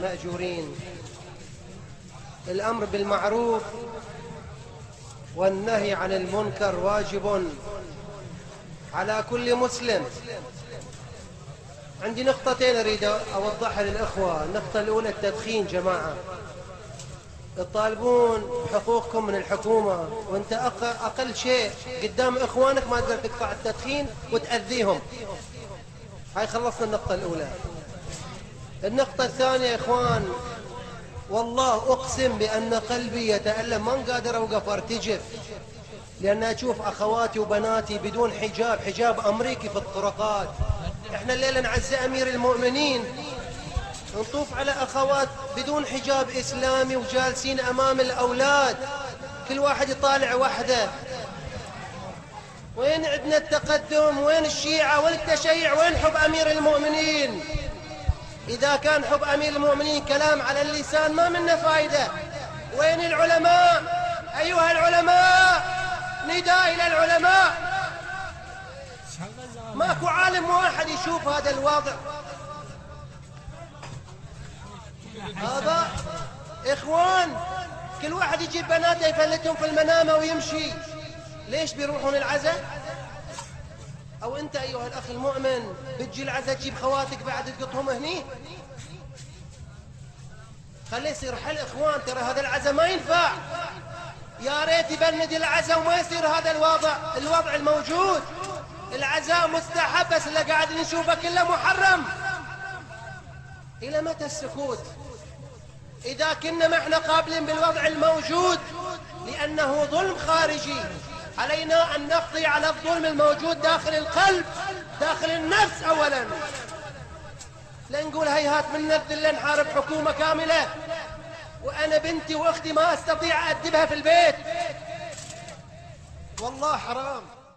مأجورين. الأمر بالمعروف والنهي عن المنكر واجب على كل مسلم. عندي نقطتين أريد أوضحها للأخوة. النقطة الأولى التدخين. جماعة تطالبون بحقوقكم من الحكومة، وانت أقل شيء قدام إخوانك ما تقدر تقطع التدخين وتأذيهم. هاي خلصنا النقطة الأولى. النقطة الثانية يا إخوان، والله أقسم بأن قلبي يتألم، ما قادر أوقف أرتجف، لأن أشوف أخواتي وبناتي بدون حجاب، حجاب أمريكي في الطرقات. إحنا الليلة نعزي أمير المؤمنين، نطوف على أخوات بدون حجاب إسلامي وجالسين أمام الأولاد، كل واحد يطالع وحده. وين عندنا التقدم؟ وين الشيعة؟ وين التشيع؟ وين حب أمير المؤمنين؟ إذا كان حب أمير المؤمنين كلام على اللسان ما منه فايدة. وين العلماء؟ أيها العلماء، نداء إلى العلماء. ماكو عالم واحد يشوف هذا الوضع. هذا إخوان كل واحد يجيب بناته يفلتهم في المنامة ويمشي. ليش بيروحون العزاء؟ أو أنت أيها الأخ المؤمن بتجي العزاء تجيب خواتك بعد تقطهم هني؟ خليه يصير حل إخوان، ترى هذا العزاء ما ينفع. يا ريت يبند العزاء وما يصير هذا الوضع الموجود. العزاء مستحب، بس اللي قاعد نشوفه كله محرم. إلى متى السكوت؟ إذا كنا ما احنا قابلين بالوضع الموجود لأنه ظلم خارجي، علينا أن نقضي على الظلم الموجود داخل القلب، داخل النفس أولا. لا نقول هيهات من نذل نحارب حكومة كاملة وأنا بنتي وأختي ما أستطيع أدبها في البيت. والله حرام.